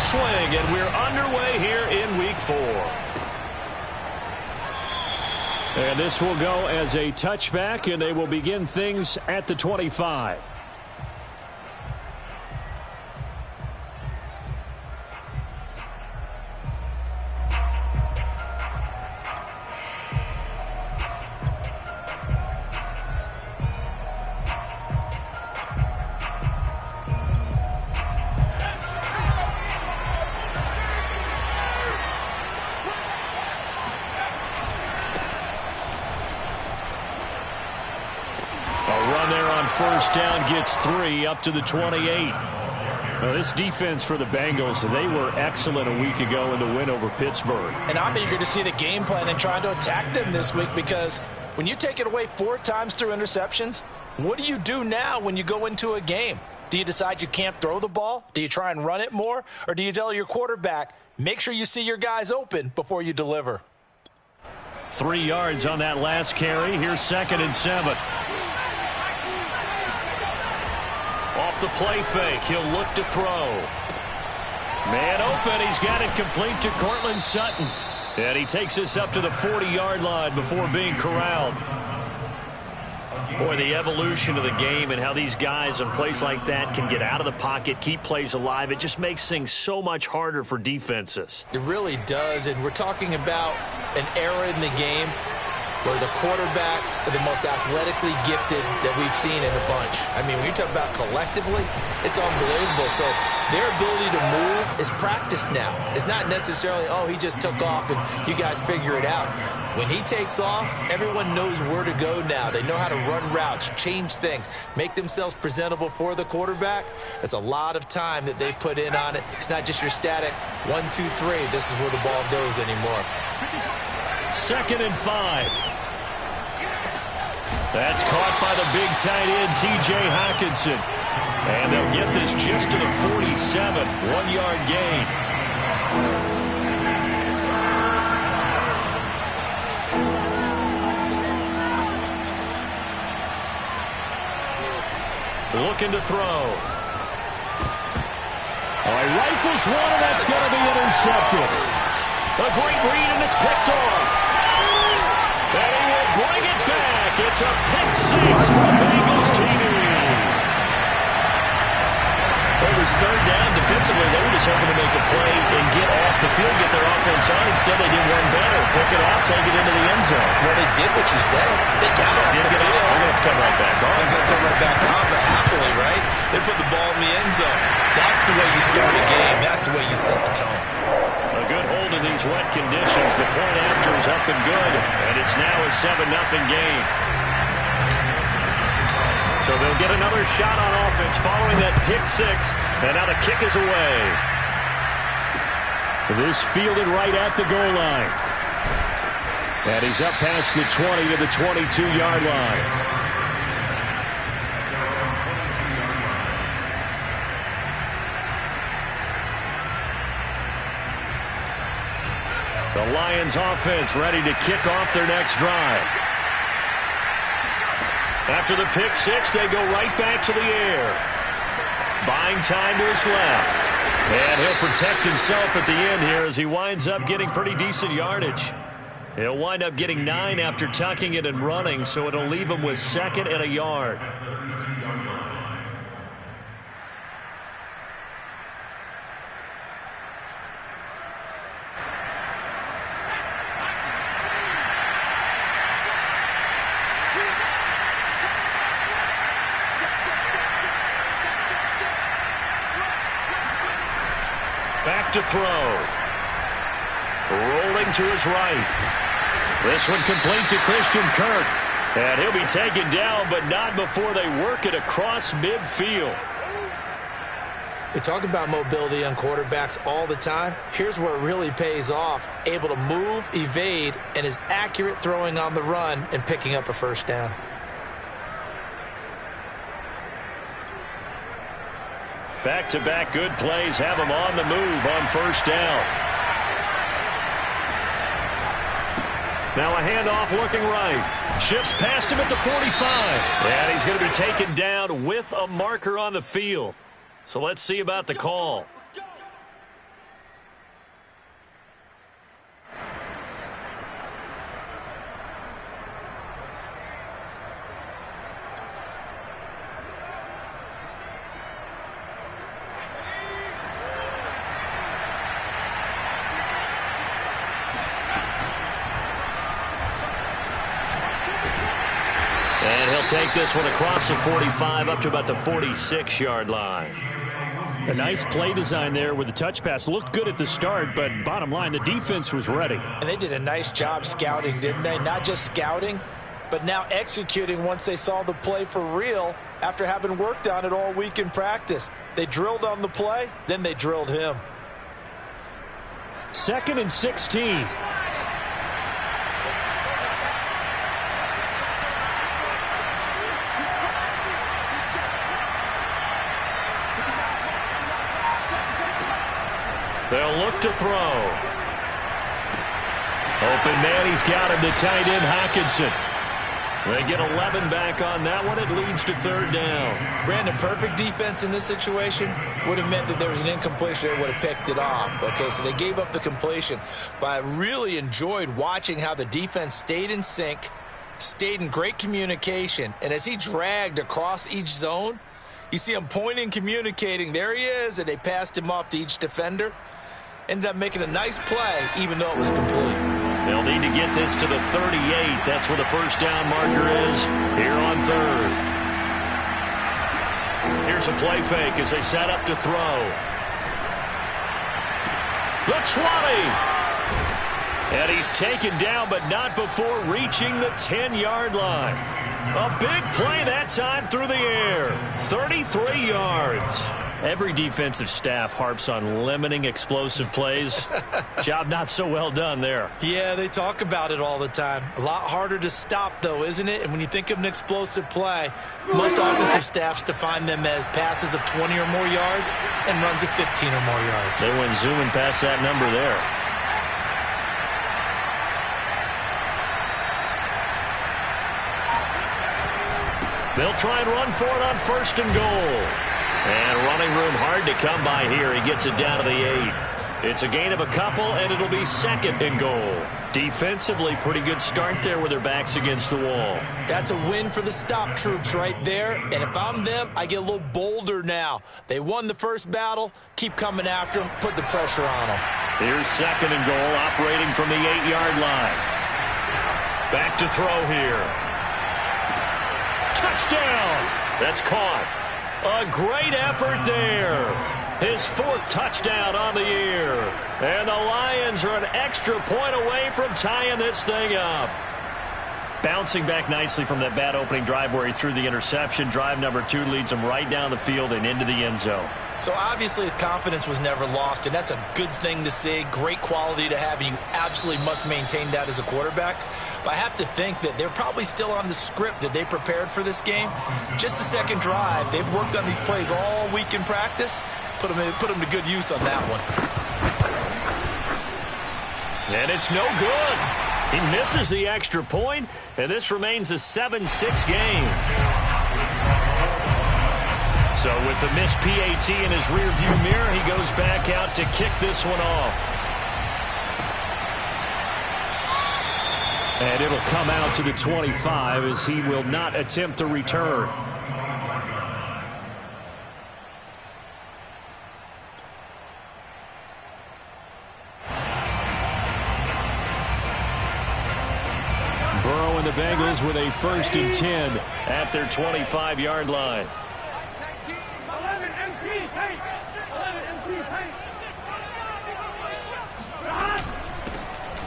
swing, and we're underway here in Week 4. And this will go as a touchback, and they will begin things at the 25. First down gets 3 up to the 28. Well, this defense for the Bengals, they were excellent a week ago in the win over Pittsburgh. And I'm eager to see the game plan and trying to attack them this week, because when you take it away 4 times through interceptions, what do you do now when you go into a game? Do you decide you can't throw the ball? Do you try and run it more? Or do you tell your quarterback, make sure you see your guys open before you deliver? 3 yards on that last carry. Here's 2nd and 7. Off the play fake, he'll look to throw. Man open, he's got it complete to Cortland Sutton. And he takes this up to the 40-yard line before being corralled. Boy, the evolution of the game and how these guys in plays like that can get out of the pocket, keep plays alive, it just makes things so much harder for defenses. It really does, and we're talking about an era in the game where the quarterbacks are the most athletically gifted that we've seen in a bunch. I mean, when you talk about collectively, it's unbelievable. So their ability to move is practiced now. It's not necessarily, oh, he just took off and you guys figure it out. When he takes off, everyone knows where to go now. They know how to run routes, change things, make themselves presentable for the quarterback. That's a lot of time that they put in on it. It's not just your static 1, 2, 3. This is where the ball goes anymore. 2nd and 5. That's caught by the big tight end, T.J. Hockenson. And they'll get this just to the 47, 1-yard gain. Looking to throw. Rifles one, and that's going to be intercepted. A great read, and it's picked off. And he will bring it back. It's a pick 6 for Bengals TV. It was 3rd down. Defensively, they were just hoping to make a play and get off the field, get their offense on. Instead, they did one better. Pick it off, take it into the end zone. Well, they did what you said. They got off the field. They're going to have to come right back on. They're going to come right back on, but happily, right? They put the ball in the end zone. That's the way you start a game. That's the way you set the tone. A good hold in these wet conditions. The point after is up and good, and it's now a 7-0 game. So they'll get another shot on offense following that pick 6, and now the kick is away. This fielded right at the goal line. And he's up past the 20 to the 22-yard line. The Lions offense ready to kick off their next drive. After the pick 6, they go right back to the air. Buying time to his left. And he'll protect himself at the end here as he winds up getting pretty decent yardage. He'll wind up getting 9 after tucking it and running, so it'll leave him with 2nd and a yard. Back to throw. Rolling to his right. This one complete to Christian Kirk. And he'll be taken down, but not before they work it across midfield. We talk about mobility on quarterbacks all the time. Here's where it really pays off. Able to move, evade, and is accurate throwing on the run and picking up a first down. Back-to-back good plays have him on the move on first down. Now a handoff looking right. Shifts past him at the 45. And he's going to be taken down with a marker on the field. So let's see about the call. They'll take this one across the 45 up to about the 46-yard line. A nice play design there with the touch pass. Looked good at the start, but bottom line, the defense was ready. And they did a nice job scouting, didn't they? Not just scouting, but now executing once they saw the play for real after having worked on it all week in practice. They drilled on the play, then they drilled him. 2nd and 16. They'll look to throw. Open man, he's got him, the tight end, Hockenson. They get 11 back on that one. It leads to 3rd down. Brandon, perfect defense in this situation would have meant that there was an incompletion. They would have picked it off. Okay, so they gave up the completion. But I really enjoyed watching how the defense stayed in sync, stayed in great communication, and as he dragged across each zone, you see him pointing, communicating. There he is, and they passed him off to each defender. Ended up making a nice play, even though it was complete. They'll need to get this to the 38. That's where the 1st down marker is here on 3rd. Here's a play fake as they set up to throw. The 20. And he's taken down, but not before reaching the 10-yard line. A big play that time through the air. 33 yards. Every defensive staff harps on limiting explosive plays. Job not so well done there. Yeah, they talk about it all the time. A lot harder to stop, though, isn't it? And when you think of an explosive play, most offensive staffs define them as passes of 20 or more yards and runs of 15 or more yards. They went zooming past that number there. They'll try and run for it on 1st and goal. And running room hard to come by here. He gets it down to the 8. It's a gain of a couple, and it'll be 2nd and goal. Defensively, pretty good start there with their backs against the wall. That's a win for the stop troops right there. And if I'm them, I get a little bolder now. They won the first battle. Keep coming after them. Put the pressure on them. Here's 2nd and goal, operating from the 8-yard line. Back to throw here. Touchdown! That's caught. A great effort there. His 4th touchdown on the year. And the Lions are an extra point away from tying this thing up. Bouncing back nicely from that bad opening drive where he threw the interception. Drive number 2 leads him right down the field and into the end zone. So obviously his confidence was never lost, and that's a good thing to see. Great quality to have, and you absolutely must maintain that as a quarterback. But I have to think that they're probably still on the script that they prepared for this game. Just the 2nd drive. They've worked on these plays all week in practice. Put them to good use on that one. And it's no good. He misses the extra point, and this remains a 7-6 game. So with the missed PAT in his rearview mirror, he goes back out to kick this one off. And it'll come out to the 25 as he will not attempt to return. Burrow and the Bengals with a 1st and 10 at their 25-yard line.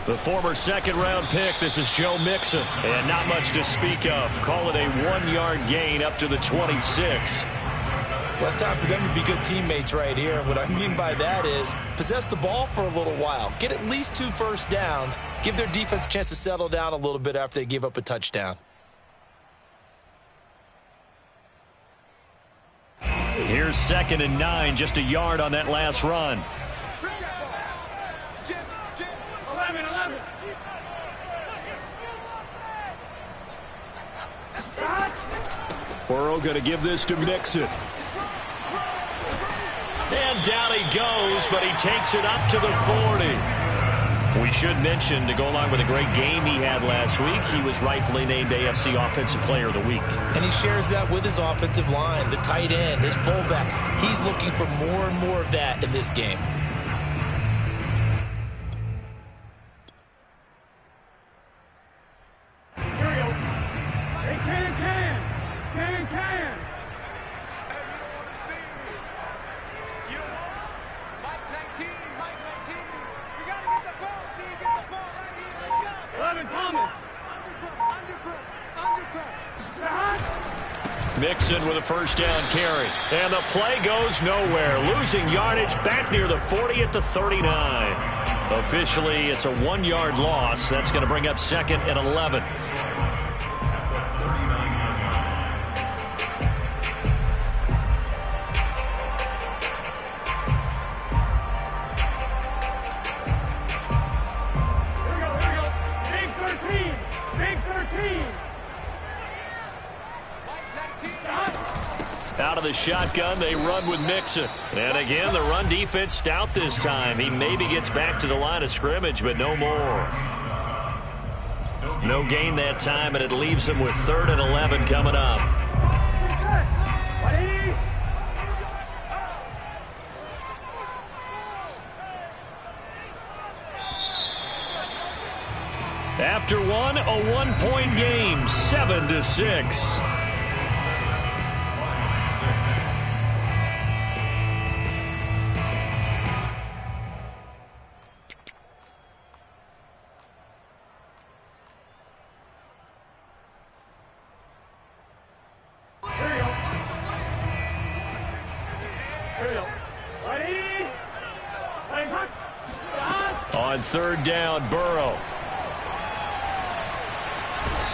The former 2nd-round pick, this is Joe Mixon. And not much to speak of. Call it a 1-yard gain up to the 26. Well, it's time for them to be good teammates right here. And what I mean by that is possess the ball for a little while. Get at least 2 first downs. Give their defense a chance to settle down a little bit after they give up a touchdown. Here's 2nd and 9, just a yard on that last run. Burrow going to give this to Mixon. And down he goes, but he takes it up to the 40. We should mention, to go along with a great game he had last week, he was rightfully named AFC Offensive Player of the Week. And he shares that with his offensive line, the tight end, his fullback. He's looking for more and more of that in this game. They can. Mixon with a first down carry. And the play goes nowhere. Losing yardage back near the 40 at the 39. Officially, it's a 1-yard loss. That's going to bring up 2nd and 11. Out of the shotgun, they run with Mixon. And again, the run defense stout this time. He maybe gets back to the line of scrimmage, but no more. No gain that time, and it leaves him with 3rd and 11 coming up. After one, a 1-point game, 7-6. On 3rd down, Burrow.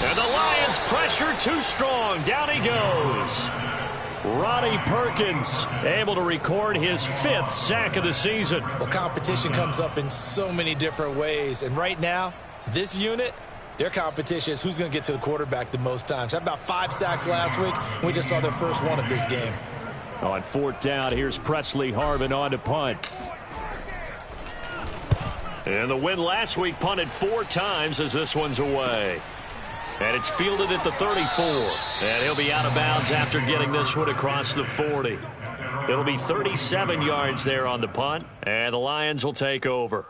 And the Lions pressure too strong. Down he goes. Ronnie Perkins able to record his 5th sack of the season. Well, competition comes up in so many different ways. And right now, this unit, their competition is who's going to get to the quarterback the most times. Had about 5 sacks last week. We just saw their first one of this game. On 4th down, here's Presley Harvin on to punt. And the win last week punted 4 times as this one's away. And it's fielded at the 34. And he'll be out of bounds after getting this one across the 40. It'll be 37 yards there on the punt. And the Lions will take over.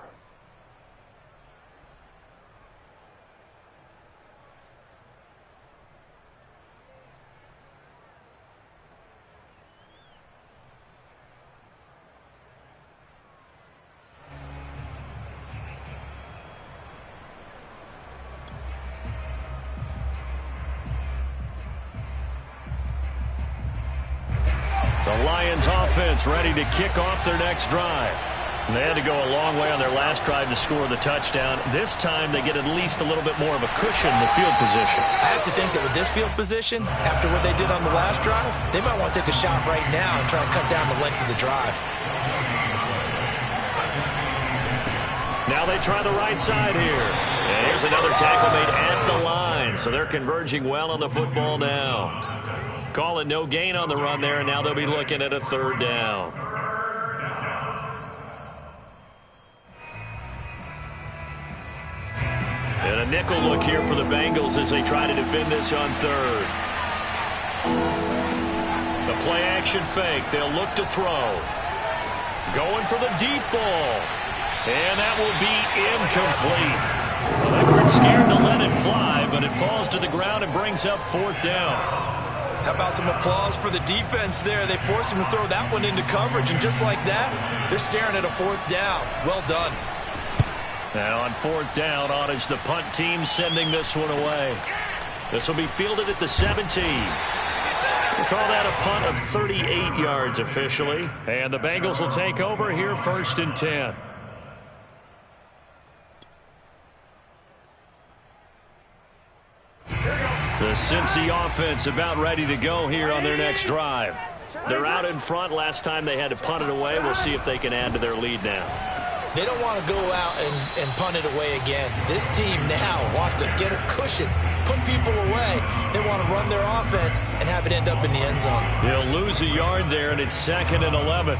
The Lions offense ready to kick off their next drive. They had to go a long way on their last drive to score the touchdown. This time they get at least a little bit more of a cushion in the field position. I have to think that with this field position, after what they did on the last drive, they might want to take a shot right now and try and cut down the length of the drive. Now they try the right side here. And here's another tackle made at the line. So they're converging well on the football now. Calling no gain on the run there, and now they'll be looking at a 3rd down. And a nickel look here for the Bengals as they try to defend this on 3rd. The play action fake. They'll look to throw. Going for the deep ball. And that will be incomplete. Well, they weren't scared to let it fly, but it falls to the ground and brings up 4th down. How about some applause for the defense there? They forced him to throw that one into coverage, and just like that, they're staring at a 4th down. Well done. And on 4th down, on is the punt team sending this one away. This will be fielded at the 17. We'll call that a punt of 38 yards officially. And the Bengals will take over here 1st and 10. The Cincy offense about ready to go here on their next drive. They're out in front. Last time they had to punt it away. We'll see if they can add to their lead now. They don't want to go out and punt it away again. This team now wants to get a cushion, put people away. They want to run their offense and have it end up in the end zone. They'll lose a yard there, and it's 2nd and 11.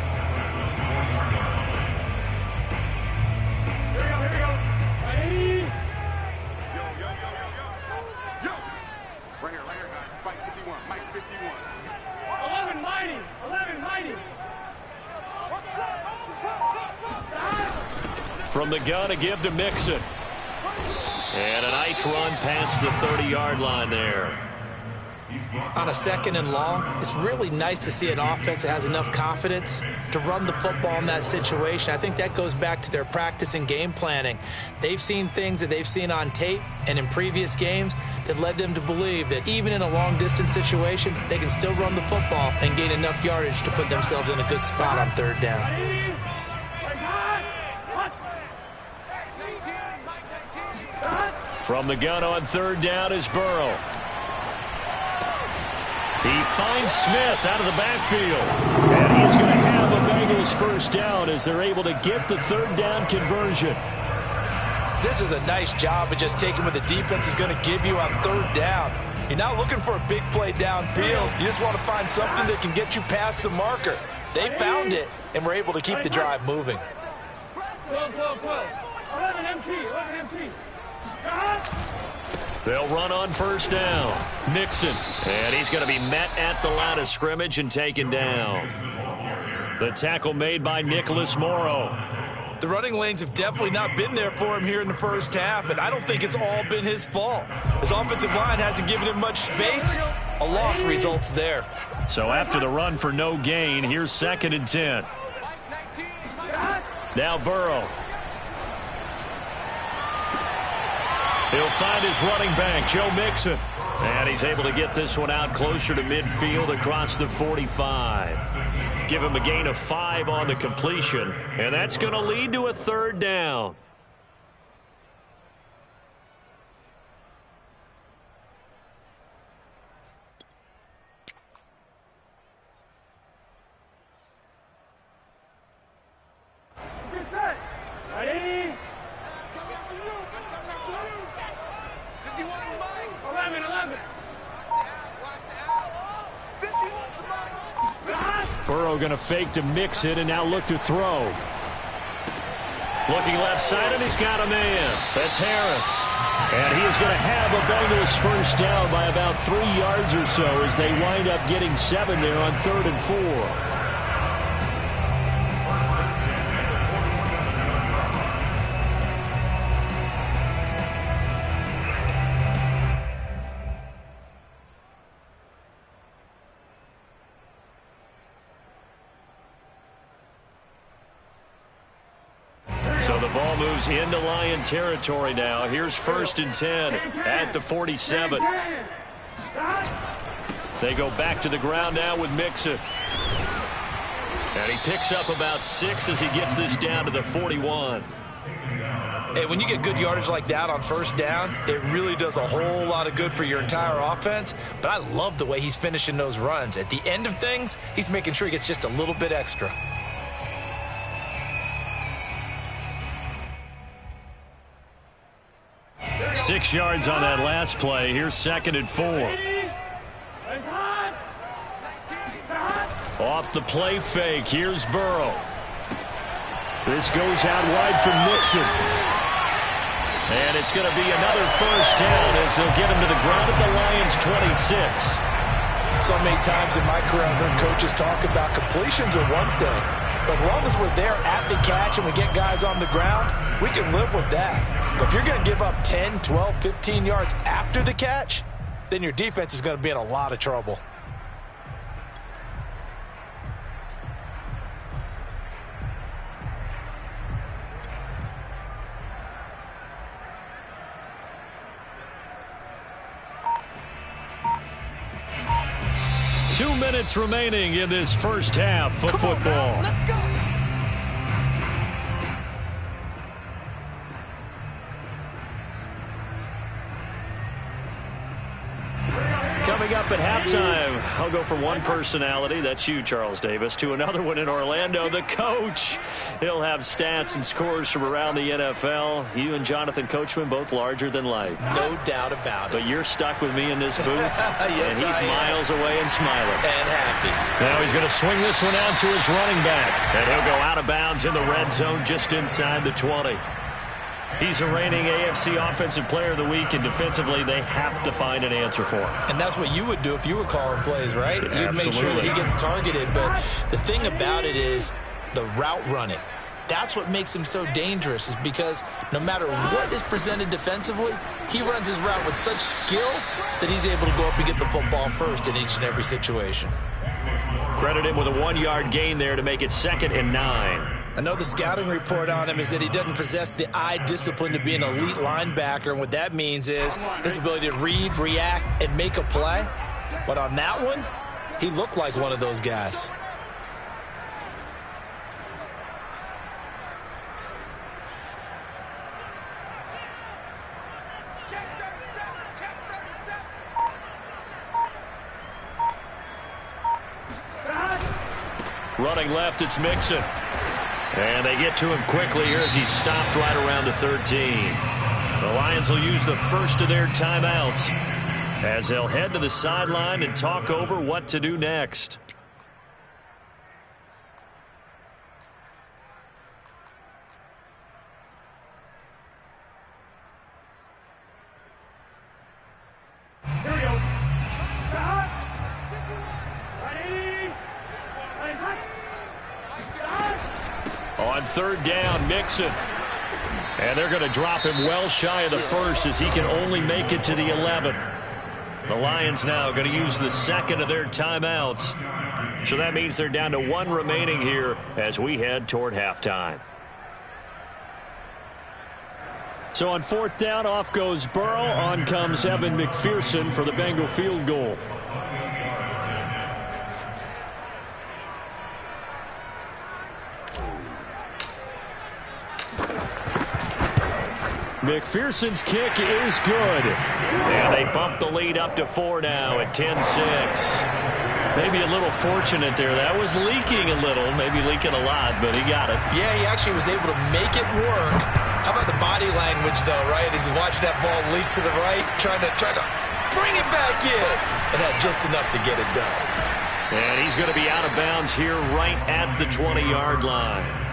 From the gun, a give to Mixon. And a nice run past the 30-yard line there. on a 2nd and long, it's really nice to see an offense that has enough confidence to run the football in that situation. I think that goes back to their practice and game planning. They've seen things that they've seen on tape and in previous games that led them to believe that even in a long-distance situation, they can still run the football and gain enough yardage to put themselves in a good spot on 3rd down. From the gun on 3rd down is Burrow. He finds Smith out of the backfield. And he's going to have a Bengals 1st down as they're able to get the 3rd down conversion. This is a nice job of just taking what the defense is going to give you on 3rd down. You're not looking for a big play downfield. You just want to find something that can get you past the marker. They found it and were able to keep the drive moving. They'll run on 1st down. Mixon. And he's going to be met at the line of scrimmage and taken down. The tackle made by Nicholas Morrow. The running lanes have definitely not been there for him here in the 1st half, and I don't think it's all been his fault. His offensive line hasn't given him much space. A loss results there. So after the run for no gain, here's 2nd and 10. Now Burrow. He'll find his running back, Joe Mixon. And he's able to get this one out closer to midfield across the 45. Give him a gain of 5 on the completion. And that's going to lead to a 3rd down. Burrow going to fake to mix it and now look to throw. Looking left side, and he's got a man. That's Harris. And he is going to have a Bengals 1st down by about 3 yards or so as they wind up getting 7 there on 3rd and 4. So the ball moves into Lion territory now. Here's 1st and 10 at the 47. They go back to the ground now with Mixon. And he picks up about 6 as he gets this down to the 41. Hey, when you get good yardage like that on 1st down, it really does a whole lot of good for your entire offense. But I love the way he's finishing those runs. At the end of things, he's making sure he gets just a little bit extra. Six yards on that last play. Here's 2nd and 4. Off the play fake. Here's Burrow. This goes out wide from Mixon. And it's going to be another 1st down as they'll get him to the ground at the Lions' 26. So many times in my career I've heard coaches talk about completions are one thing. But as long as we're there at the catch and we get guys on the ground, we can live with that. But if you're going to give up 10, 12, 15 yards after the catch, then your defense is going to be in a lot of trouble. Two minutes remaining in this 1st half of football. Let's go. Coming up at halftime, I'll go from one personality, that's you, Charles Davis, to another one in Orlando, the coach. He'll have stats and scores from around the NFL. You and Jonathan Coachman, both larger than life. No doubt about it. But you're stuck with me in this booth, yes, and he's miles away and smiling. And happy. Now he's going to swing this one out to his running back, and he'll go out of bounds in the red zone just inside the 20. He's the reigning AFC Offensive Player of the Week, and defensively, they have to find an answer for him. And that's what you would do if you were calling plays, right? Yeah, you'd make sure that he gets targeted. But the thing about it is the route running. That's what makes him so dangerous, is because no matter what is presented defensively, he runs his route with such skill that he's able to go up and get the football first in each and every situation. Credit him with a 1-yard gain there to make it 2nd and 9. Another scouting report on him is that he doesn't possess the eye discipline to be an elite linebacker, and what that means is his ability to read, react, and make a play. But on that one, he looked like one of those guys. Running left, it's Mixon. And they get to him quickly here as he's stopped right around the 13. The Lions will use the first of their timeouts as they'll head to the sideline and talk over what to do next. On 3rd down, Mixon. And they're going to drop him well shy of the first as he can only make it to the 11. The Lions now going to use the second of their timeouts. So that means they're down to 1 remaining here as we head toward halftime. So on 4th down, off goes Burrow. On comes Evan McPherson for the Bengal field goal. McPherson's kick is good. And they bump the lead up to 4 now at 10-6. Maybe a little fortunate there. That was leaking a little, maybe leaking a lot, but he got it. Yeah, he actually was able to make it work. How about the body language, though, right? As he watched that ball leak to the right, trying to bring it back in, and had just enough to get it done. And he's going to be out of bounds here right at the 20-yard line.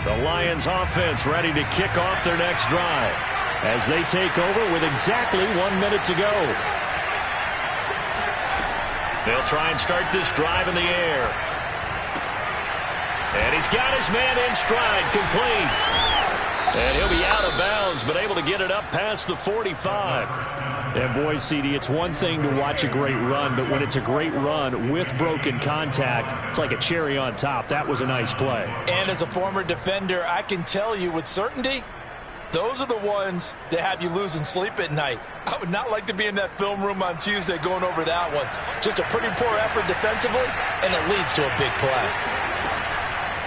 The Lions offense ready to kick off their next drive as they take over with exactly 1 minute to go. They'll try and start this drive in the air. And he's got his man in stride, complete. And he'll be out of bounds, but able to get it up past the 45. And boy, CD, it's one thing to watch a great run, but when it's a great run with broken contact, it's like a cherry on top. That was a nice play. And as a former defender, I can tell you with certainty, those are the ones that have you losing sleep at night. I would not like to be in that film room on Tuesday going over that one. Just a pretty poor effort defensively, and it leads to a big play.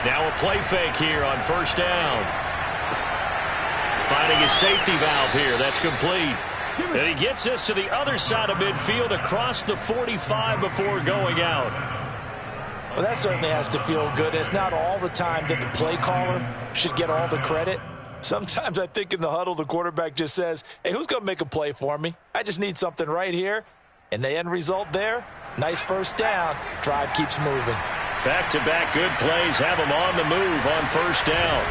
Now a play fake here on 1st down. Finding his safety valve here. That's complete. And he gets us to the other side of midfield across the 45 before going out. Well, that certainly has to feel good. It's not all the time that the play caller should get all the credit. Sometimes I think in the huddle, the quarterback just says, hey, who's going to make a play for me? I just need something right here. And the end result there, nice 1st down. Drive keeps moving. Back-to-back good plays have them on the move on 1st down.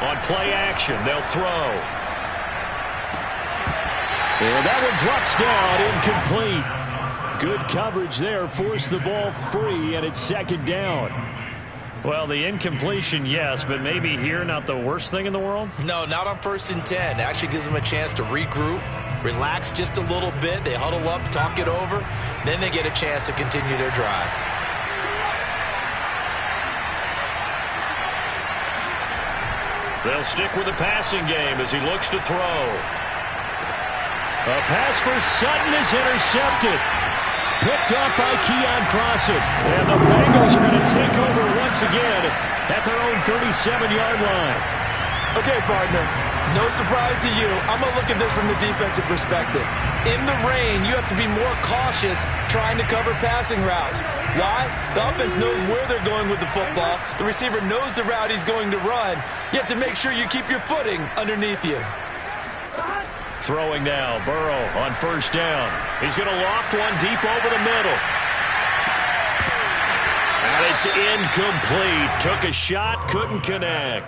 On play action, they'll throw. And that one drops down, incomplete. Good coverage there, forced the ball free, and it's 2nd down. Well, the incompletion, yes, but maybe here not the worst thing in the world? No, not on 1st and 10. It actually gives them a chance to regroup, relax just a little bit. They huddle up, talk it over. Then they get a chance to continue their drive. They'll stick with the passing game as he looks to throw. A pass for Sutton is intercepted. Picked up by Keon Crossen. And the Bengals are going to take over once again at their own 37-yard line. Okay, partner, no surprise to you. I'm going to look at this from the defensive perspective. In the rain, you have to be more cautious trying to cover passing routes. Why? The offense knows where they're going with the football. The receiver knows the route he's going to run. You have to make sure you keep your footing underneath you. Throwing now, Burrow on first down. He's going to loft one deep over the middle. And it's incomplete. Took a shot, couldn't connect.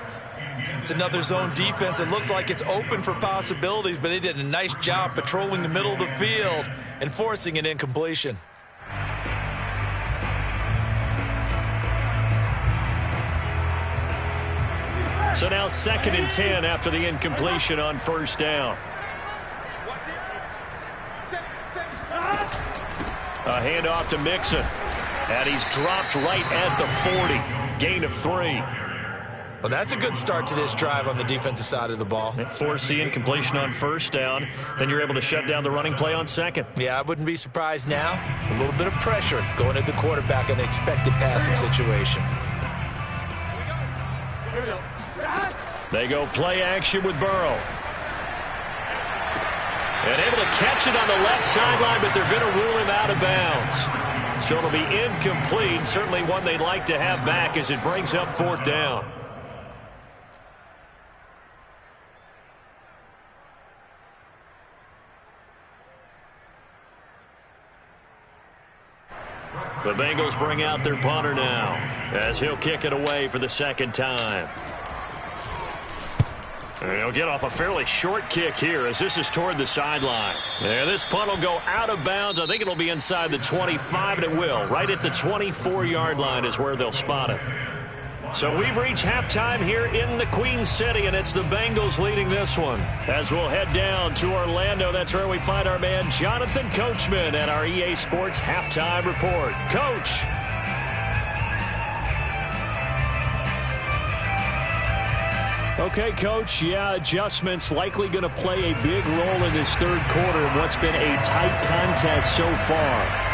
It's another zone defense. It looks like it's open for possibilities, but they did a nice job patrolling the middle of the field and forcing an incompletion. So now 2nd and 10 after the incompletion on first down. A handoff to Mixon. And he's dropped right at the 40. Gain of 3. Well, that's a good start to this drive on the defensive side of the ball. Force the incompletion on first down. Then you're able to shut down the running play on second. Yeah, I wouldn't be surprised now. A little bit of pressure going at the quarterback in an expected passing situation. They go play action with Burrow. And able to catch it on the left sideline, but they're going to rule him out of bounds. So it'll be incomplete. Certainly one they'd like to have back as it brings up 4th down. The Bengals bring out their punter now as he'll kick it away for the 2nd time. And he'll get off a fairly short kick here as this is toward the sideline. And this punt will go out of bounds. I think it'll be inside the 25, and it will. Right at the 24-yard line is where they'll spot it. So we've reached halftime here in the Queen City, and it's the Bengals leading this one. As we'll head down to Orlando, that's where we find our man Jonathan Coachman at our EA Sports Halftime Report. Coach. Okay, Coach, yeah, adjustments likely going to play a big role in this 3rd quarter in what's been a tight contest so far.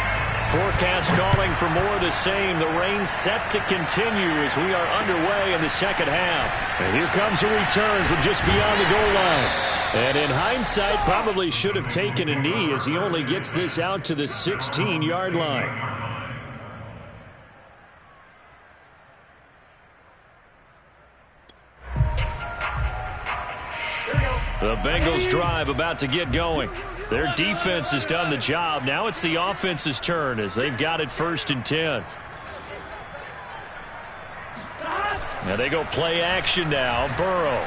Forecast calling for more of the same. The rain set to continue as we are underway in the 2nd half. And here comes a return from just beyond the goal line. And in hindsight, probably should have taken a knee as he only gets this out to the 16-yard line. The Bengals drive about to get going. Their defense has done the job. Now it's the offense's turn as they've got it 1st and 10. Now they go play action now. Burrow.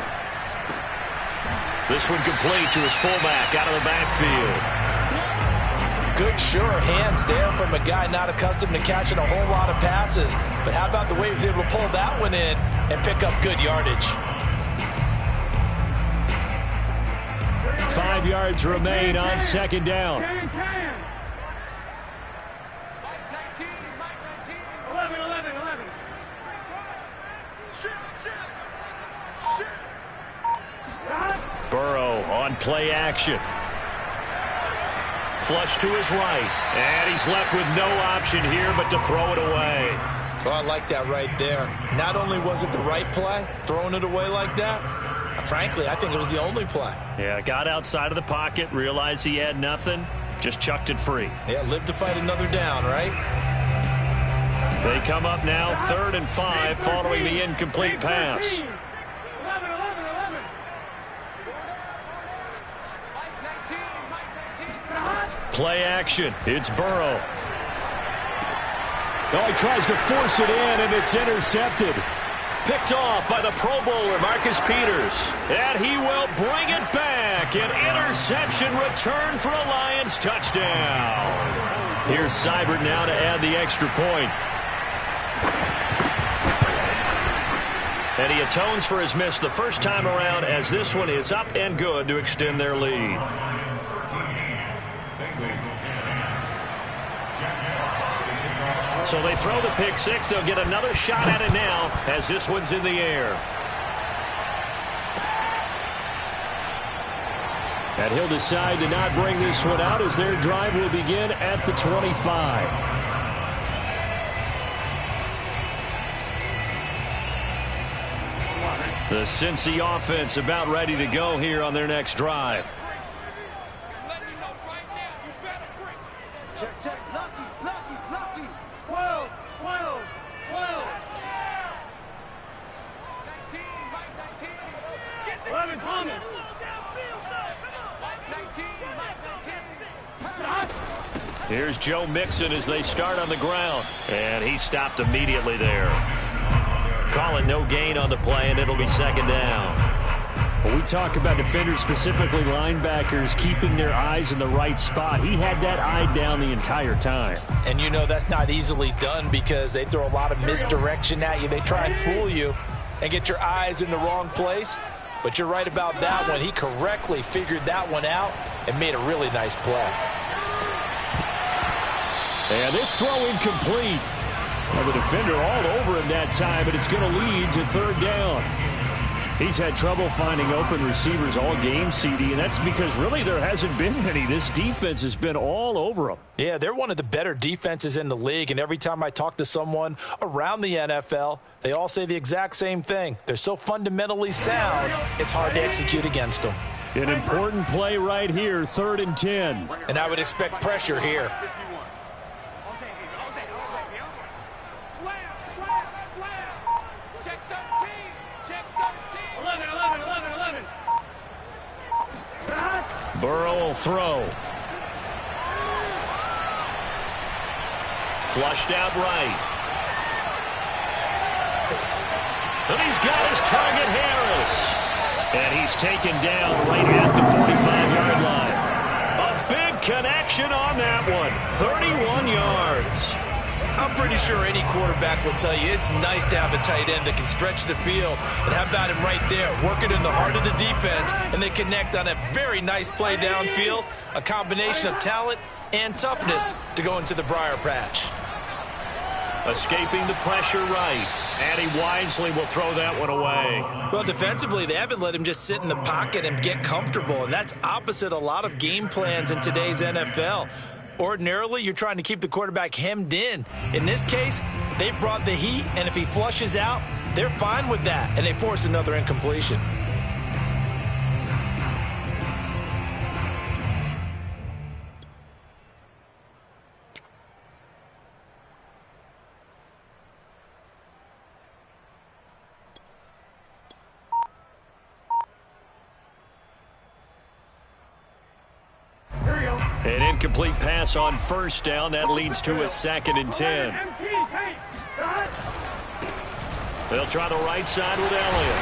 This one complete to his fullback out of the backfield. Good, sure hands there from a guy not accustomed to catching a whole lot of passes. But how about the way he was able to pull that one in and pick up good yardage? 5 yards remain on 2nd down. 11. Burrow on play action. Flush to his right. And he's left with no option here but to throw it away. Well, I like that right there. Not only was it the right play, throwing it away like that, frankly, I think it was the only play. Yeah, got outside of the pocket, realized he had nothing, just chucked it free. Yeah, live to fight another down, right? They come up now 3rd and 5 following the incomplete pass. 11. Play action. It's Burrow. Oh, he tries to force it in, and it's intercepted. Picked off by the Pro Bowler, Marcus Peters. And he will bring it back. An interception return for a Lions touchdown. Here's Seibert now to add the extra point. And he atones for his miss the first time around as this one is up and good to extend their lead. So they throw the pick six. They'll get another shot at it now as this one's in the air. And he'll decide to not bring this one out as their drive will begin at the 25. The Cincy offense about ready to go here on their next drive. Check, check. Lucky. 12. 19. 11, Thomas. Here's Joe Mixon as they start on the ground. And he stopped immediately there. Call it no gain on the play, and it'll be second down. When we talk about defenders, specifically linebackers, keeping their eyes in the right spot, he had that eye down the entire time. And you know that's not easily done because they throw a lot of misdirection at you. They try and fool you and get your eyes in the wrong place. But you're right about that one. He correctly figured that one out and made a really nice play. And this throw incomplete. Well, the defender all over him that time, but it's going to lead to third down. He's had trouble finding open receivers all game, CD, and that's because really there hasn't been many. This defense has been all over them. Yeah, they're one of the better defenses in the league, and every time I talk to someone around the NFL, they all say the exact same thing. They're so fundamentally sound, it's hard to execute against them. An important play right here, 3rd and 10. And I would expect pressure here. Burrow will throw. Flushed out right. And he's got his target, Harris. And he's taken down right at the 45-yard line. A big connection on that one. 31 yards. I'm pretty sure any quarterback will tell you it's nice to have a tight end that can stretch the field. And how about him right there, working in the heart of the defense, and they connect on a very nice play downfield, a combination of talent and toughness to go into the briar patch. Escaping the pressure right, and he wisely will throw that one away. Well, defensively, they haven't let him just sit in the pocket and get comfortable, and that's opposite a lot of game plans in today's NFL. Ordinarily, you're trying to keep the quarterback hemmed in. In this case, they brought the heat, and if he flushes out, they're fine with that, and they force another incompletion. An incomplete pass on first down. That leads to a 2nd and 10. They'll try the right side with Elliott.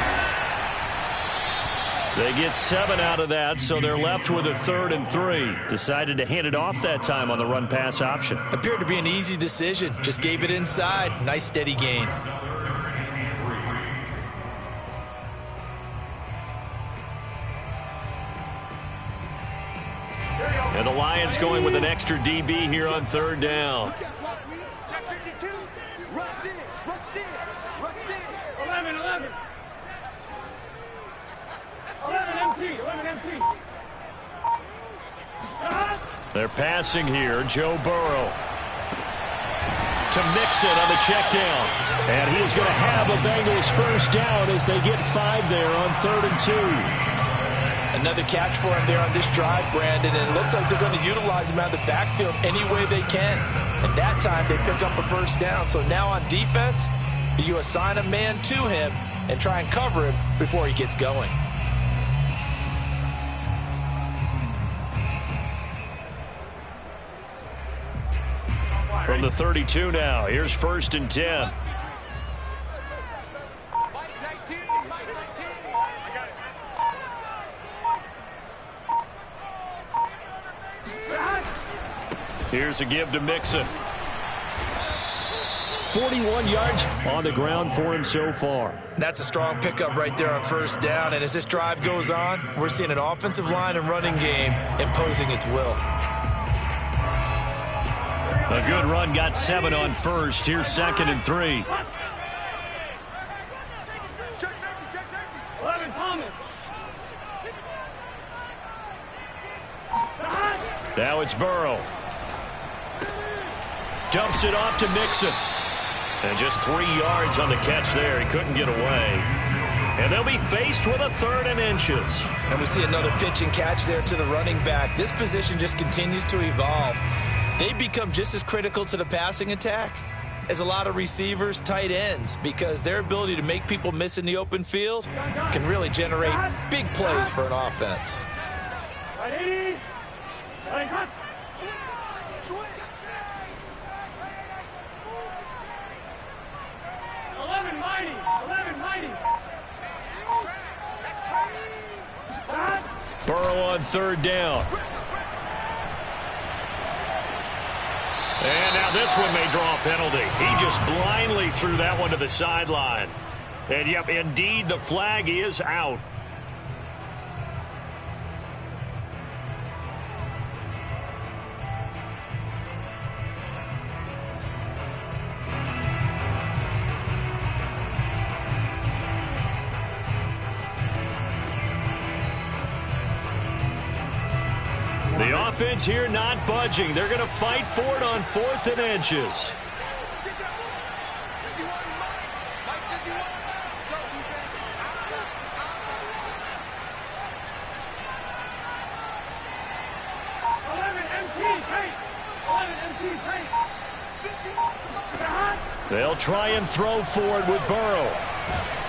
They get 7 out of that, so they're left with a 3rd and 3. Decided to hand it off that time on the run-pass option. Appeared to be an easy decision. Just gave it inside. Nice steady gain. And the Lions going with an extra DB here on 3rd down. Check 52. Rush in. Rush in. Rush in. 11, 11. 11 MT. 11 MT. They're passing here. Joe Burrow to Mixon on the check down. And he is going to have a Bengals first down as they get 5 there on 3rd and 2. Another catch for him there on this drive, Brandon, and it looks like they're going to utilize him out of the backfield any way they can. And that time they pick up a first down. So now on defense, do you assign a man to him and try and cover him before he gets going? From the 32 now, here's 1st and 10. Here's a give to Mixon. 41 yards on the ground for him so far. That's a strong pickup right there on first down. And as this drive goes on, we're seeing an offensive line and running game imposing its will. A good run, got 7 on first. Here's 2nd and 3. Check safety. 11 Thomas. Now it's Burrow. Dumps it off to Mixon. And just 3 yards on the catch there. He couldn't get away. And they'll be faced with a 3rd and inches. And we see another pitch and catch there to the running back. This position just continues to evolve. They become just as critical to the passing attack as a lot of receivers, tight ends, because their ability to make people miss in the open field can really generate big plays for an offense. Right, 80. Burrow on third down. And now this one may draw a penalty. He just blindly threw that one to the sideline. And, yep, indeed, the flag is out. The offense here not budging. They're going to fight for it on 4th and inches. They'll try and throw for it with Burrow.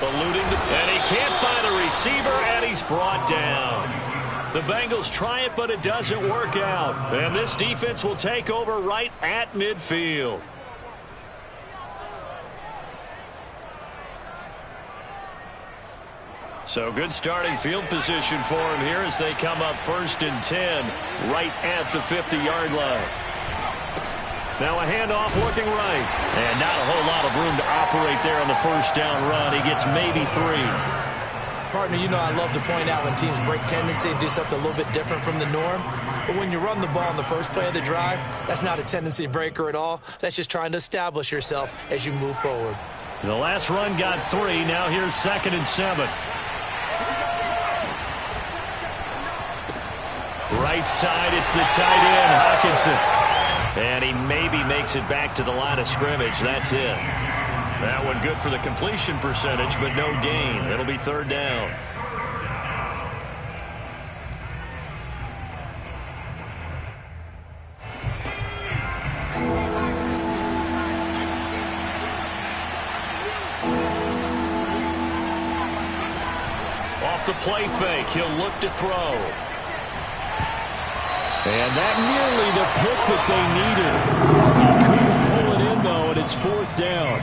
And he can't find a receiver, and he's brought down. The Bengals try it, but it doesn't work out. And this defense will take over right at midfield. So good starting field position for him here as they come up 1st and 10 right at the 50-yard line. Now a handoff looking right. And not a whole lot of room to operate there on the 1st down run. He gets maybe 3. Partner, you know I love to point out when teams break tendency and do something a little bit different from the norm. But when you run the ball in the first play of the drive, that's not a tendency breaker at all. That's just trying to establish yourself as you move forward. The last run got 3. Now here's 2nd and 7. Right side, it's the tight end, Hawkinson. And he maybe makes it back to the line of scrimmage. That's it. That one good for the completion percentage, but no gain. It'll be 3rd down. Off the play fake, he'll look to throw. And that nearly the pick that they needed. He couldn't pull it in, though, and it's 4th down.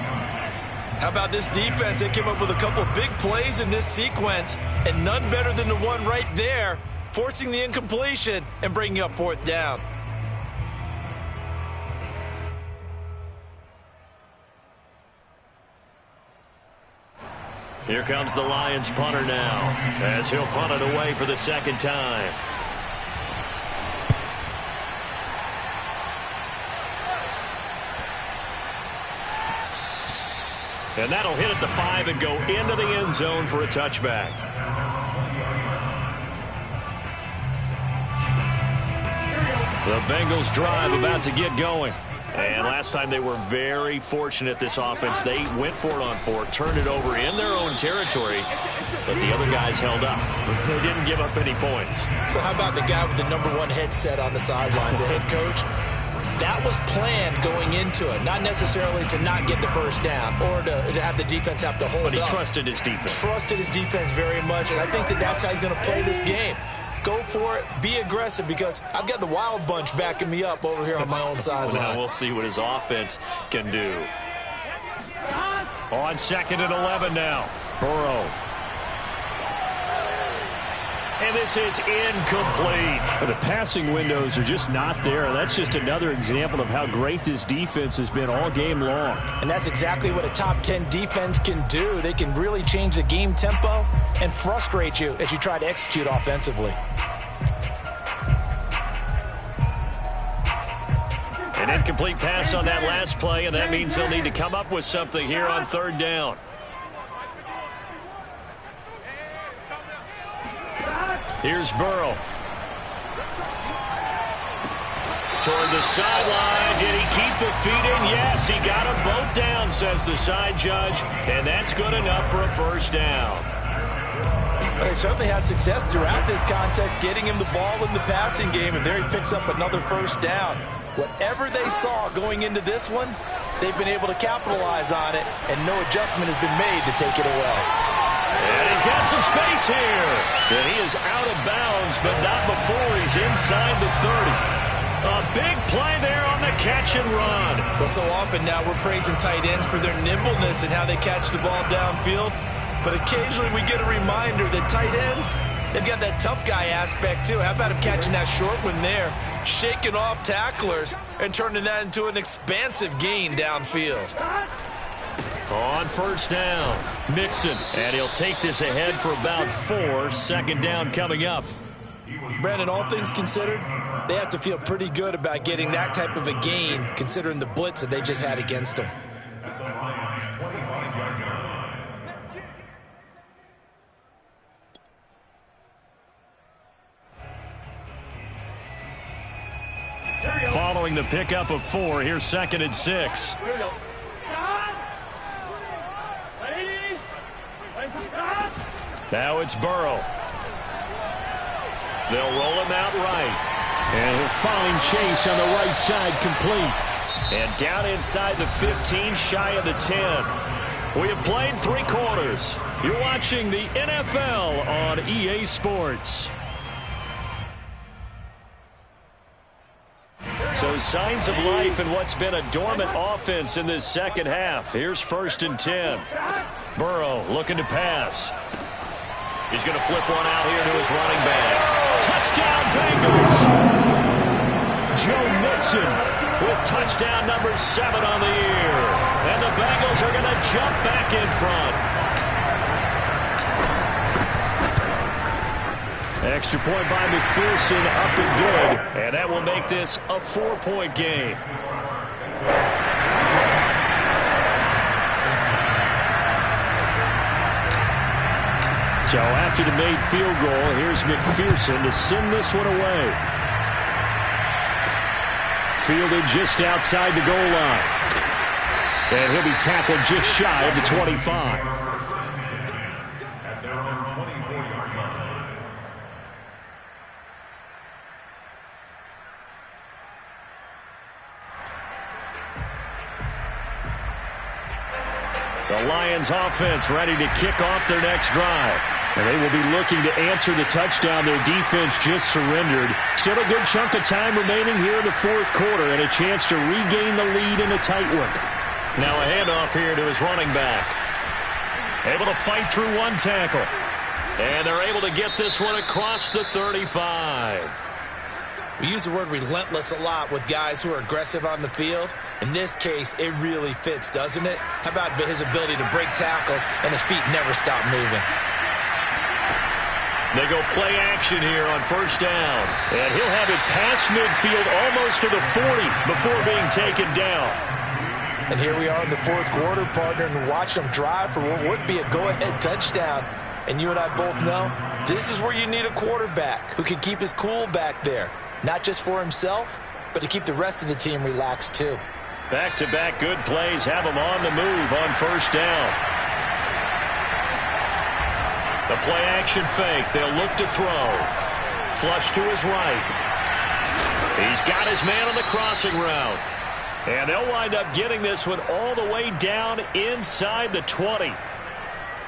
How about this defense? They came up with a couple big plays in this sequence, and none better than the one right there, forcing the incompletion and bringing up 4th down. Here comes the Lions punter now, as he'll punt it away for the 2nd time. And that'll hit at the 5 and go into the end zone for a touchback. The Bengals drive about to get going. And last time they were very fortunate, this offense. They went for it on 4, turned it over in their own territory, but the other guys held up. They didn't give up any points. So how about the guy with the #1 headset on the sidelines, the head coach? That was planned going into it, not necessarily to not get the 1st down or to have the defense have to hold up. But he trusted his defense. Trusted his defense very much, and I think that's how he's going to play this game. Go for it, be aggressive, because I've got the wild bunch backing me up over here on my own sideline. Now we'll see what his offense can do. On 2nd and 11 now. Burrow. And this is incomplete. The passing windows are just not there. That's just another example of how great this defense has been all game long. And that's exactly what a top 10 defense can do. They can really change the game tempo and frustrate you as you try to execute offensively. An incomplete pass on that last play, and that means they'll need to come up with something here on 3rd down. Here's Burrow. Toward the sideline. Did he keep the feet in? Yes, he got them both down, says the side judge. And that's good enough for a 1st down. They certainly had success throughout this contest, getting him the ball in the passing game, and there he picks up another 1st down. Whatever they saw going into this one, they've been able to capitalize on it, and no adjustment has been made to take it away. And he's got some space here. And he is out of bounds, but not before he's inside the 30. A big play there on the catch and run. Well, so often now we're praising tight ends for their nimbleness and how they catch the ball downfield. But occasionally we get a reminder that tight ends, they've got that tough guy aspect too. How about him catching that short one there, shaking off tacklers, and turning that into an expansive gain downfield. On first down, Mixon, and he'll take this ahead for about 4. Second down coming up. Brandon, all things considered, they have to feel pretty good about getting that type of a gain, considering the blitz that they just had against them. Following the pickup of 4, here's 2nd and 6. Now it's Burrow. They'll roll him out right. And he'll find Chase on the right side, complete. And down inside the 15, shy of the 10. We have played 3 quarters. You're watching the NFL on EA Sports. So signs of life in what's been a dormant offense in this second half. Here's 1st and 10. Burrow looking to pass. He's going to flip one out here to his running back. Touchdown, Bengals! Joe Mixon With touchdown number 7 on the year. And the Bengals are going to jump back in front. Extra point by McPherson, up and good. And that will make this a 4-point game. So after the made field goal, here's McPherson to send this one away. Fielded just outside the goal line. And he'll be tackled just shy of the 25. The Lions offense ready to kick off their next drive. And they will be looking to answer the touchdown their defense just surrendered. Still a good chunk of time remaining here in the fourth quarter and a chance to regain the lead in a tight one. Now a handoff here to his running back. Able to fight through one tackle. And they're able to get this one across the 35. We use the word relentless a lot with guys who are aggressive on the field. In this case, it really fits, doesn't it? How about his ability to break tackles and his feet never stop moving? They go play action here on first down. And he'll have it past midfield almost to the 40 before being taken down. And here we are in the fourth quarter, partner, and watch them drive for what would be a go-ahead touchdown. And you and I both know this is where you need a quarterback who can keep his cool back there. Not just for himself, but to keep the rest of the team relaxed too. Back-to-back good plays have him on the move on first down. The play-action fake. They'll look to throw. Flush to his right. He's got his man on the crossing route. And they'll wind up getting this one all the way down inside the 20.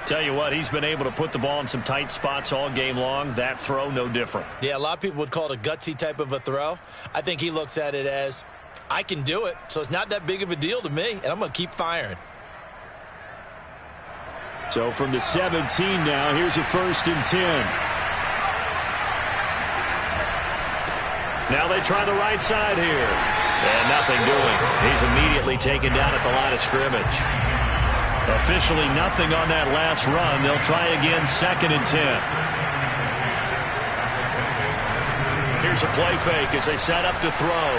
Tell you what, he's been able to put the ball in some tight spots all game long. That throw, no different. Yeah, a lot of people would call it a gutsy type of a throw. I think he looks at it as, I can do it, so it's not that big of a deal to me, and I'm going to keep firing. So from the 17 now, here's a 1st and 10. Now they try the right side here. And nothing doing. He's immediately taken down at the line of scrimmage. Officially nothing on that last run. They'll try again, 2nd and 10. Here's a play fake as they set up to throw.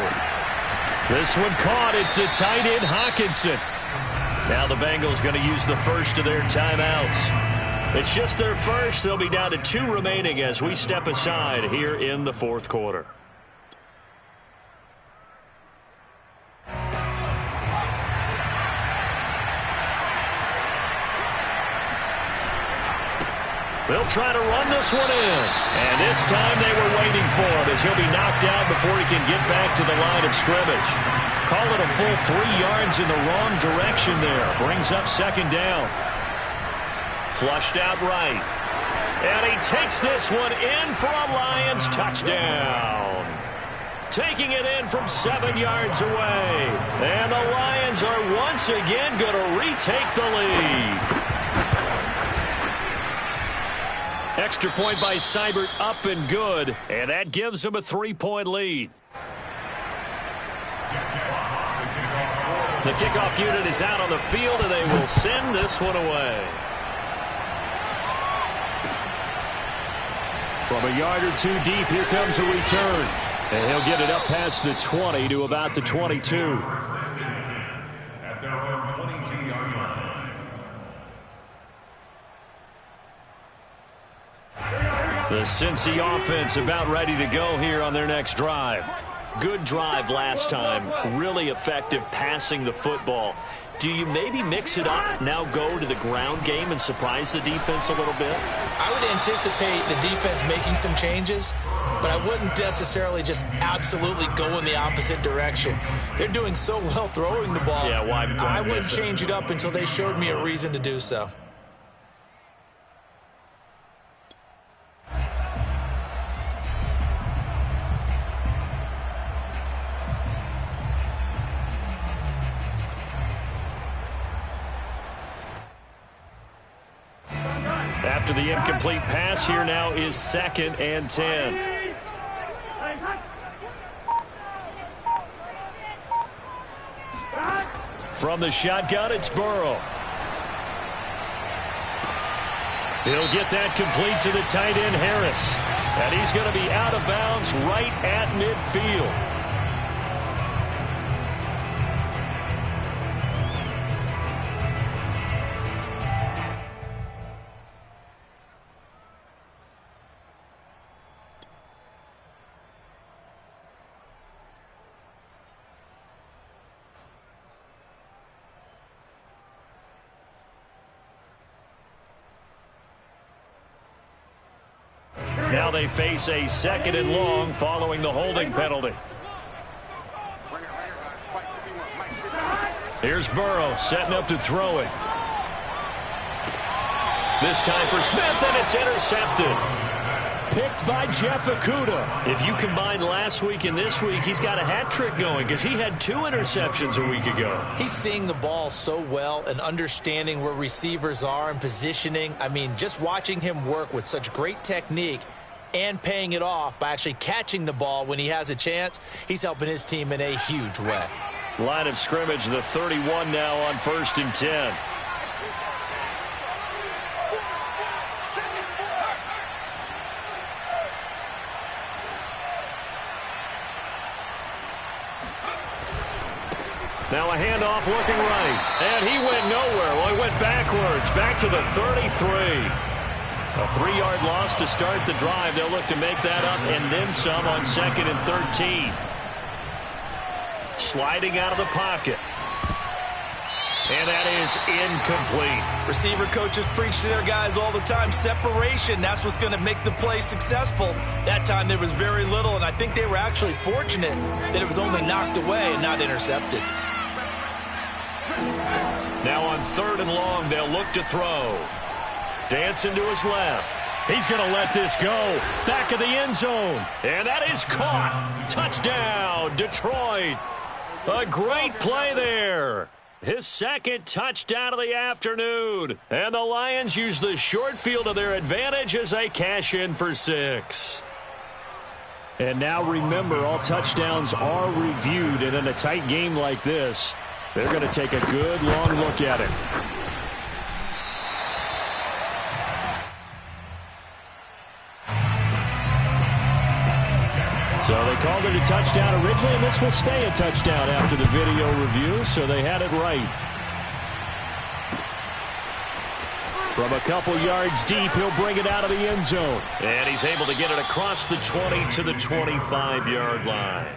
This one caught. It's the tight end, Hawkinson. Now the Bengals going to use the first of their timeouts. It's just their first. They'll be down to 2 remaining as we step aside here in the fourth quarter. They'll try to run this one in. And this time they were waiting for him as he'll be knocked down before he can get back to the line of scrimmage. Call it a full 3 yards in the wrong direction there. Brings up 2nd down. Flushed out right. And he takes this one in for a Lions touchdown. Taking it in from 7 yards away. And the Lions are once again going to retake the lead. Extra point by Seibert, up and good. And that gives them a 3-point lead. The kickoff unit is out on the field, and they will send this one away. From a yard or two deep, here comes a return. And he'll get it up past the 20 to about the 22. At their own 22-yard line. The Cincy offense about ready to go here on their next drive. Good drive last time. Really effective passing the football. Do you maybe mix it up, now go to the ground game and surprise the defense a little bit? I would anticipate the defense making some changes, but I wouldn't necessarily just absolutely go in the opposite direction. They're doing so well throwing the ball. Yeah, why I wouldn't change it up until they showed me a reason to do so. After the incomplete pass, here now is 2nd and 10. From the shotgun, it's Burrow. He'll get that complete to the tight end, Harris. And he's going to be out of bounds right at midfield. Now they face a 2nd and long following the holding penalty. Here's Burrow setting up to throw it. This time for Smith, and it's intercepted. Picked by Jeff Okudah. If you combine last week and this week, he's got a hat trick going because he had 2 interceptions a week ago. He's seeing the ball so well and understanding where receivers are and positioning. I mean, just watching him work with such great technique and paying it off by actually catching the ball when he has a chance, he's helping his team in a huge way. Line of scrimmage, the 31 now on 1st and 10. Now a handoff looking right. And he went nowhere. Well, he went backwards. Back to the 33. A 3-yard loss to start the drive. They'll look to make that up and then some on 2nd and 13. Sliding out of the pocket. And that is incomplete. Receiver coaches preach to their guys all the time. Separation, that's what's going to make the play successful. That time there was very little, and I think they were actually fortunate that it was only knocked away and not intercepted. Now on 3rd and long, they'll look to throw. Dancing to his left. He's going to let this go. Back of the end zone. And that is caught. Touchdown, Detroit. A great play there. His 2nd touchdown of the afternoon. And the Lions use the short field to their advantage as they cash in for 6. And now remember, all touchdowns are reviewed. And in a tight game like this, they're going to take a good long look at it. So they called it a touchdown originally, and this will stay a touchdown after the video review, so they had it right. From a couple yards deep, he'll bring it out of the end zone. And he's able to get it across the 20 to the 25-yard line.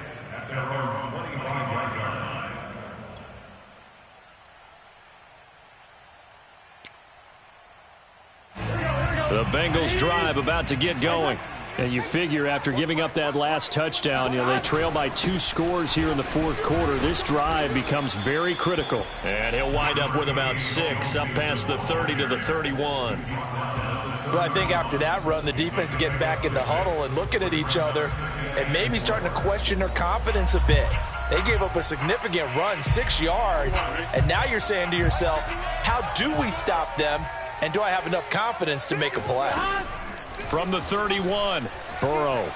The Bengals drive about to get going. And you figure after giving up that last touchdown, they trail by 2 scores here in the fourth quarter. This drive becomes very critical. And he'll wind up with about 6, up past the 30 to the 31. Well, I think after that run, the defense is getting back in the huddle and looking at each other and maybe starting to question their confidence a bit. They gave up a significant run, 6 yards, and now you're saying to yourself, how do we stop them, and do I have enough confidence to make a play? From the 31, Burrow.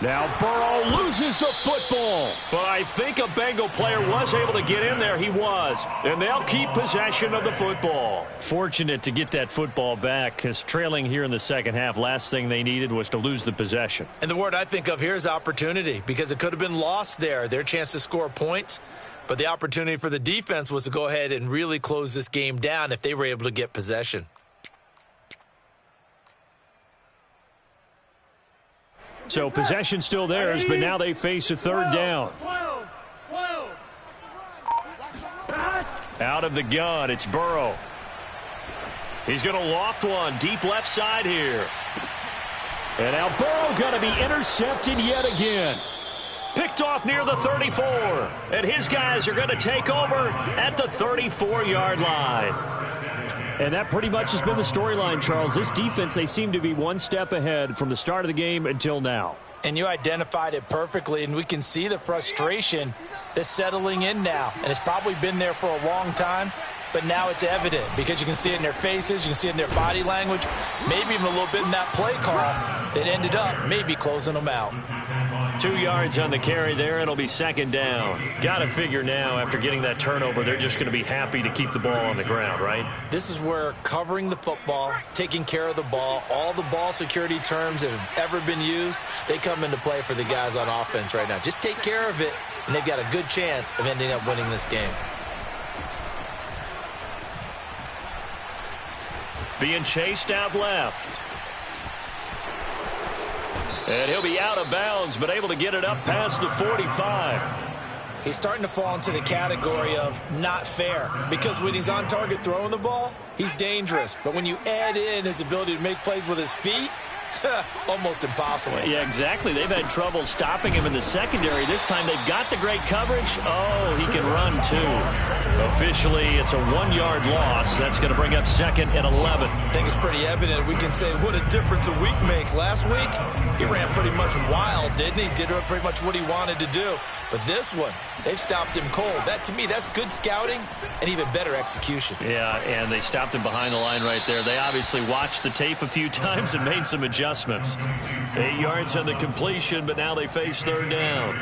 Now Burrow loses the football. But I think a Bengal player was able to get in there. He was. And they'll keep possession of the football. Fortunate to get that football back, because trailing here in the second half, last thing they needed was to lose the possession. And the word I think of here is opportunity, because it could have been lost there. Their chance to score points. But the opportunity for the defense was to go ahead and really close this game down if they were able to get possession. So possession still theirs, but now they face a third down. Out of the gun, it's Burrow. He's going to loft one deep left side here. And now Burrow going to be intercepted yet again. Picked off near the 34. And his guys are going to take over at the 34-yard line. And that pretty much has been the storyline, Charles. This defense, they seem to be one step ahead from the start of the game until now. And you identified it perfectly, and we can see the frustration that's settling in now. And it's probably been there for a long time, but now it's evident because you can see it in their faces, you can see it in their body language, maybe even a little bit in that play call that ended up maybe closing them out. 2 yards on the carry there. It'll be second down. Got to figure now after getting that turnover, they're just going to be happy to keep the ball on the ground, right? This is where covering the football, taking care of the ball, all the ball security terms that have ever been used, they come into play for the guys on offense right now. Just take care of it, and they've got a good chance of ending up winning this game. Being chased out left. And he'll be out of bounds, but able to get it up past the 45. He's starting to fall into the category of not fair, because when he's on target throwing the ball, he's dangerous. But when you add in his ability to make plays with his feet, almost impossible. Yeah, exactly. They've had trouble stopping him in the secondary. This time they've got the great coverage. Oh, he can run too. Officially, it's a 1-yard loss. That's going to bring up second and 11. I think it's pretty evident. We can say what a difference a week makes. Last week, he ran pretty much wild, didn't he? Did pretty much what he wanted to do. But this one, they've stopped him cold. That, to me, that's good scouting and even better execution. Yeah, and they stopped him behind the line right there. They obviously watched the tape a few times and made some adjustments. 8 yards on the completion, but now they face third down.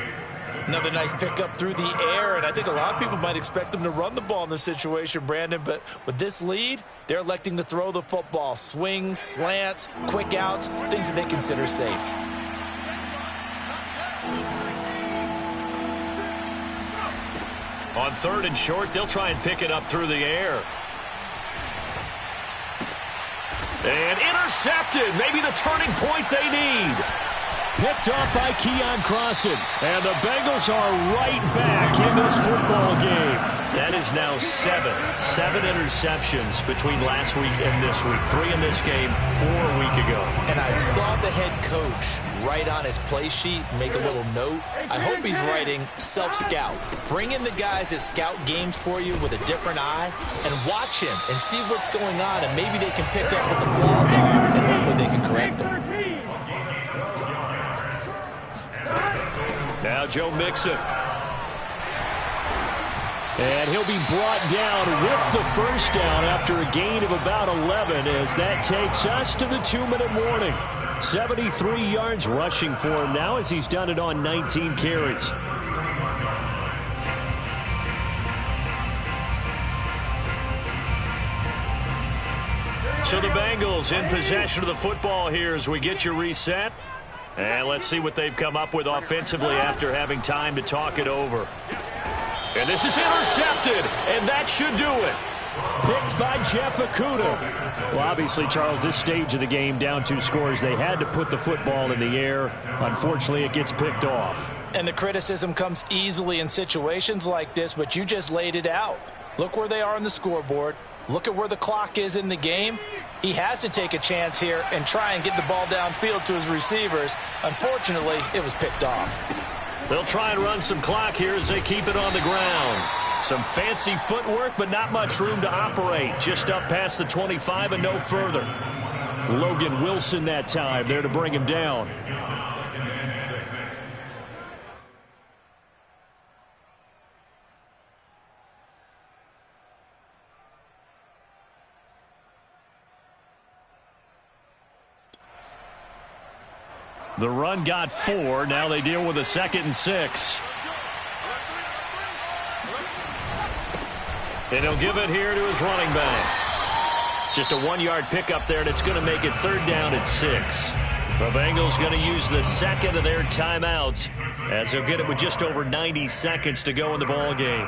Another nice pickup through the air, and I think a lot of people might expect them to run the ball in this situation, Brandon, but with this lead, they're electing to throw the football. Swings, slants, quick outs, things that they consider safe. On third and short, they'll try and pick it up through the air. And intercepted. Maybe the turning point they need. Picked off by Keon Crossan. And the Bengals are right back in this football game. That is now 7 interceptions between last week and this week. 3 in this game, 4 a week ago. And I saw the head coach write on his play sheet, make a little note. I hope he's writing self-scout. Bring in the guys that scout games for you with a different eye and watch him and see what's going on, and maybe they can pick up what the flaws are and hopefully they can correct them. Now Joe Mixon. And he'll be brought down with the first down after a gain of about 11 as that takes us to the 2-minute warning. 73 yards rushing for him now as he's done it on 19 carries. So the Bengals in possession of the football here as we get you reset. And let's see what they've come up with offensively after having time to talk it over. And this is intercepted, and that should do it. Picked by Jeff Okudah. Well, obviously, Charles, this stage of the game, down 2 scores, they had to put the football in the air. Unfortunately, it gets picked off. And the criticism comes easily in situations like this, but you just laid it out. Look where they are on the scoreboard. Look at where the clock is in the game. He has to take a chance here and try and get the ball downfield to his receivers. Unfortunately, it was picked off. They'll try and run some clock here as they keep it on the ground. Some fancy footwork, but not much room to operate. Just up past the 25 and no further. Logan Wilson that time there to bring him down. The run got 4. Now they deal with a 2nd and 6. And he'll give it here to his running back. Just a 1-yard pickup there, and it's going to make it 3rd down at 6. The Bengals going to use the 2nd of their timeouts as they'll get it with just over 90 seconds to go in the ball game.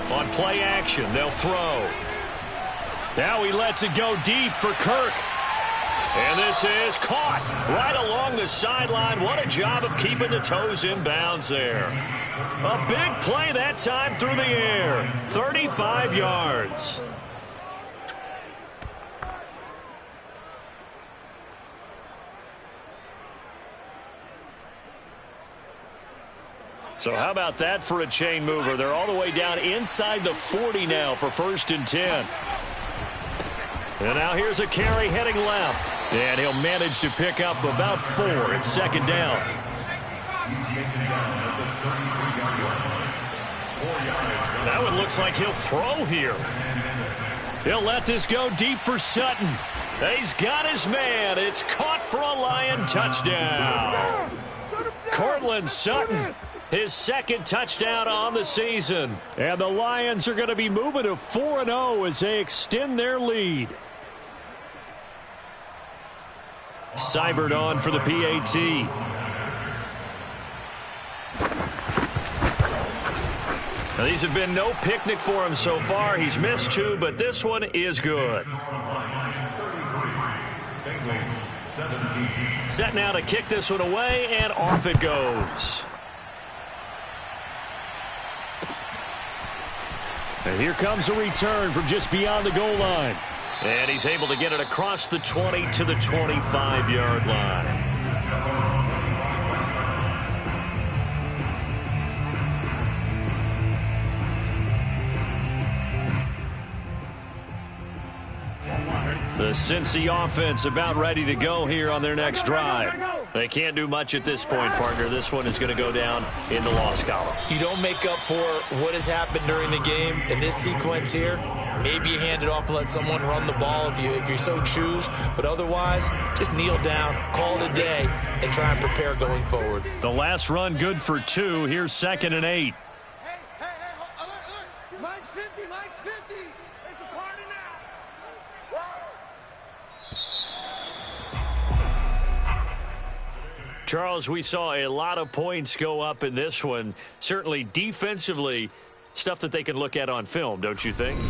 On play action, they'll throw. Now he lets it go deep for Kirk. And this is caught right along the sideline. What a job of keeping the toes in bounds there. A big play that time through the air. 35 yards. So how about that for a chain mover? They're all the way down inside the 40 now for 1st and 10. And now here's a carry heading left. And he'll manage to pick up about 4. It's 2nd down. That one looks like he'll throw here. He'll let this go deep for Sutton. He's got his man. It's caught for a Lion touchdown. Cortland Sutton. His 2nd touchdown on the season. And the Lions are going to be moving to 4-0 as they extend their lead. Seibert on for the PAT. Now, these have been no picnic for him so far. He's missed 2, but this one is good. Set now to kick this one away, and off it goes. And here comes a return from just beyond the goal line. And he's able to get it across the 20 to the 25-yard line. The Cincy offense about ready to go here on their next drive. They can't do much at this point, partner. This one is going to go down in the loss column. You don't make up for what has happened during the game in this sequence here. Maybe you hand it off and let someone run the ball if you so choose. But otherwise, just kneel down, call it a day, and try and prepare going forward. The last run good for 2. Here's 2nd and 8. Hey, alert. Mike's 50, Mike's 50. It's a party now. Charles, we saw a lot of points go up in this one. Certainly defensively, stuff that they can look at on film, don't you think?